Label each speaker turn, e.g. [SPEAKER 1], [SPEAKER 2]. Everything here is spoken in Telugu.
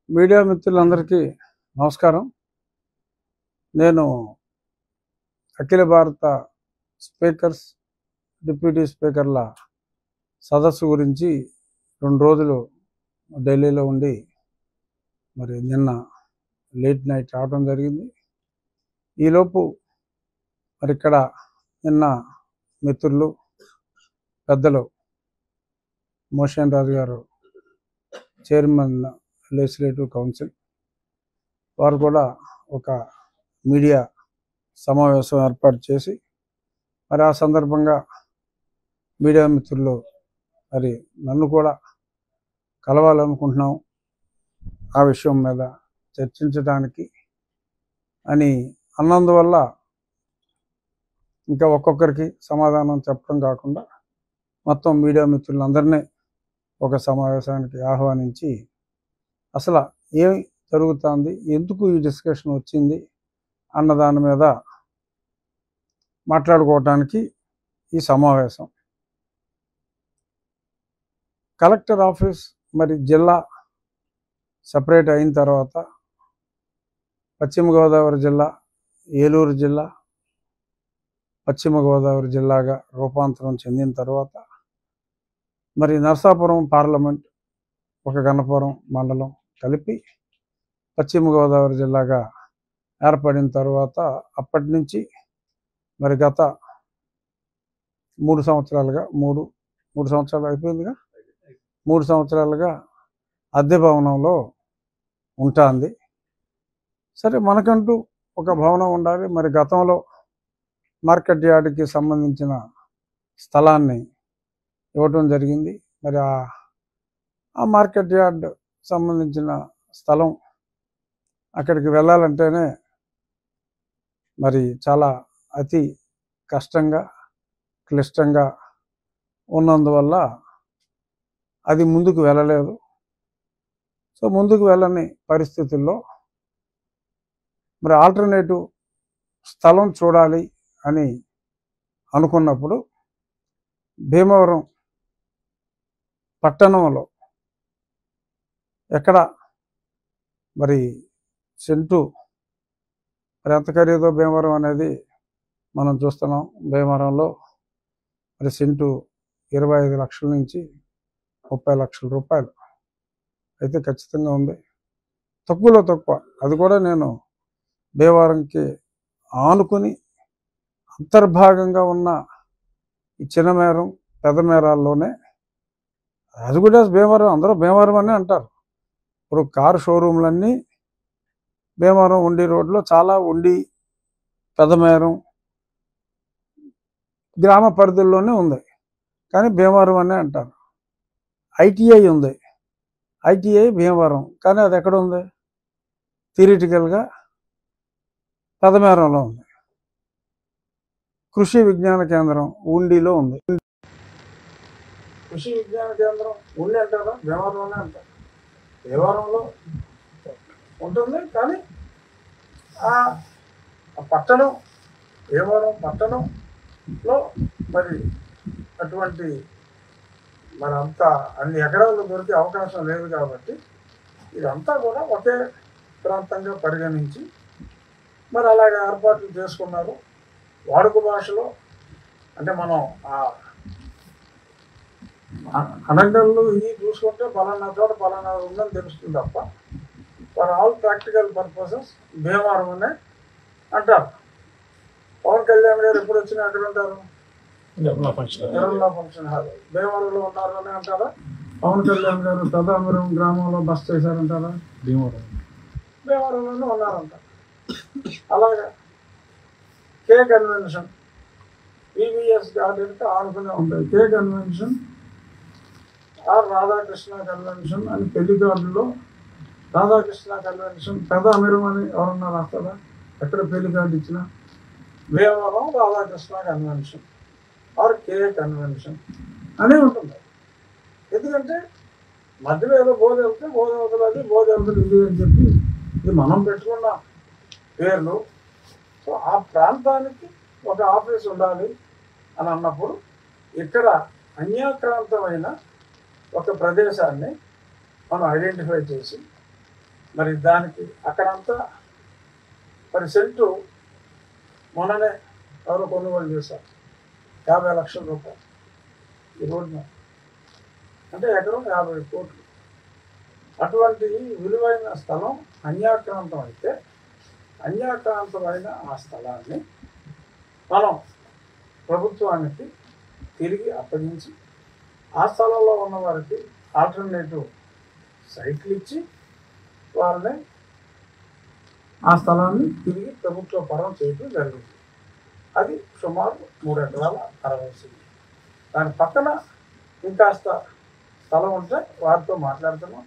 [SPEAKER 1] మీడియా మిత్రులందరికీ నమస్కారం. నేను అఖిల భారత స్పీకర్స్, డిప్యూటీ స్పీకర్ల సదస్సు గురించి 2 రోజులు ఢిల్లీలో ఉండి మరి నిన్న లేట్ నైట్ రావడం జరిగింది. ఈలోపు మరి ఇక్కడ నిన్న మిత్రులు పెద్దలు మోషన్ రాజు గారు, చైర్మన్ లెజిస్లేటివ్ కౌన్సిల్, వారు కూడా ఒక మీడియా సమావేశం ఏర్పాటు చేసి మరి ఆ సందర్భంగా మీడియా మిత్రులు మరి నన్ను కూడా కలవాలనుకుంటున్నాం ఆ విషయం మీద చర్చించడానికి అని అన్నందువల్ల ఇంకా ఒక్కొక్కరికి సమాధానం చెప్పడం కాకుండా మొత్తం మీడియా మిత్రులందరినీ ఒక సమావేశానికి ఆహ్వానించి అసలు ఏమి జరుగుతుంది, ఎందుకు ఈ డిస్కషన్ వచ్చింది అన్న దాని మీద మాట్లాడుకోవటానికి ఈ సమావేశం. కలెక్టర్ ఆఫీస్ మరి జిల్లా సపరేట్ అయిన తర్వాత పశ్చిమ గోదావరి జిల్లా, ఏలూరు జిల్లా పశ్చిమ గోదావరి జిల్లాగా రూపాంతరం చెందిన తర్వాత మరి నరసాపురం పార్లమెంట్, ఒక గన్నపురం మండలం కలిపి పశ్చిమ గోదావరి జిల్లాగా ఏర్పడిన తర్వాత అప్పటి నుంచి మరి గత 3 సంవత్సరాలుగా 3 సంవత్సరాలు అయిపోయిందిగా 3 సంవత్సరాలుగా అద్దె భవనంలో ఉంటుంది. సరే, మనకంటూ ఒక భవనం ఉండాలి. మరి గతంలో మార్కెట్ యార్డ్కి సంబంధించిన స్థలాన్ని ఇవ్వటం జరిగింది. మరి ఆ మార్కెట్ యార్డ్ సంబంధించిన స్థలం అక్కడికి వెళ్ళాలంటేనే మరి చాలా అతి కష్టంగా, క్లిష్టంగా ఉన్నందువల్ల అది ముందుకు వెళ్ళలేదు. సో ముందుకు వెళ్ళని పరిస్థితుల్లో మరి ఆల్టర్నేటివ్ స్థలం చూడాలి అని అనుకున్నప్పుడు భీమవరం పట్టణంలో ఎక్కడ మరి సెంటు మరి ఎంత ఖరీదో భీమవరం అనేది మనం చూస్తున్నాం. భీమవరంలో మరి సెంటు 25 లక్షల నుంచి 30 లక్షల రూపాయలు అయితే ఖచ్చితంగా ఉంది. తక్కువలో తక్కువ, అది కూడా నేను భీమవరంకి ఆనుకుని అంతర్భాగంగా ఉన్న ఈ చిన్నమేరం, పెద్దమేరాల్లోనే, అది కూడా భీమవరం, అందరూ భీమవరం అని అంటారు. ఇప్పుడు కారు షోరూమ్లన్నీ భీమవరం ఉండి రోడ్లో చాలా ఉండి, పెద్దమేరం గ్రామ పరిధుల్లోనే ఉంది, కానీ భీమవరం అనే అంటారు. ఐటీఐ ఉంది, ఐటీఐ భీమవరం, కానీ అది ఎక్కడ ఉంది? థియరిటికల్గా పెద్దమేరంలో ఉంది. కృషి విజ్ఞాన కేంద్రం ఉండిలో ఉంది. కృషి విజ్ఞాన కేంద్రం ఉండి అంటారా? భీమవరంలోనే అంటారు. భీమవరంలో ఉంటుంది, కానీ ఆ పట్టణం, భీమవరం పట్టణంలో మరి అటువంటి మరి అంతా అన్ని ఎకరాలు దొరికే అవకాశం లేదు. కాబట్టి ఇదంతా కూడా ఒకే ప్రాంతంగా పరిగణించి మరి అలాగే ఏర్పాట్లు చేసుకున్నారు. వాడుక భాషలో అంటే మనం అనంగళ్ళు ఇవి చూసుకుంటే పలానా చోట పలానా ఉందని తెలుస్తుంది తప్ప for all practical purposes Bhimavaram అనే అంటారు. పవన్ కళ్యాణ్ గారు ఎప్పుడు వచ్చినా ఎక్కడ ఉంటారు? నిర్మలా ఫంక్షన్ హాల్ భీమవరంలో ఉన్నారు అని అంటారా? పవన్ కళ్యాణ్ గారు పెద్దాపురం గ్రామంలో బస్ చేశారంటారా? భీమవరంలోనే ఉన్నారంటారు. అలాగే కే కన్వెన్షన్, పీవీఎస్ గార్డెన్కి ఆనుకునే ఉంటాయి. K convention R Radhakrishna convention అని పెళ్లికార్డులో రాధాకృష్ణ కన్వెన్షన్, పెద్ద అమీరం అని ఎవరన్నా రాస్తారా? ఎక్కడ పెళ్లి కార్డు ఇచ్చినా Bhimavaram Radhakrishna convention R K convention అనే ఉంటుంది. ఎందుకంటే మధ్యలో ఏదో బోధవతలు, బోధవతలు బోధవతలు ఇది అని చెప్పి ఇది మనం పెట్టుకున్న పేర్లు. సో ఆ ప్రాంతానికి ఒక ఆఫీస్ ఉండాలి అని అన్నప్పుడు ఇక్కడ అన్యాక్రాంతమైన ఒక ప్రదేశాన్ని మనం ఐడెంటిఫై చేసి మరి దానికి అక్కడంతా మరి సెంటు మొన్ననే ఎవరో కొనుగోలు చేశారు 50 లక్షల రూపాయలు ఈ రోడ్డున, అంటే ఎకరం 50 కోట్లు. అటువంటి విలువైన స్థలం అన్యాక్రాంతం అయితే అన్యాక్రాంతమైన ఆ స్థలాన్ని మనం ప్రభుత్వానికి తిరిగి అప్పగించి ఆ స్థలంలో ఉన్న వారికి ఆల్టర్నేటివ్ సైట్లు ఇచ్చి వాళ్ళని ఆ స్థలాన్ని తిరిగి ప్రభుత్వ పరం చేయడం జరిగింది. అది సుమారు 3 ఎకరాల 60 సెంట్లు. దాని పక్కన ఇంకాస్త స్థలం ఉంటే వారితో మాట్లాడుతున్నాం.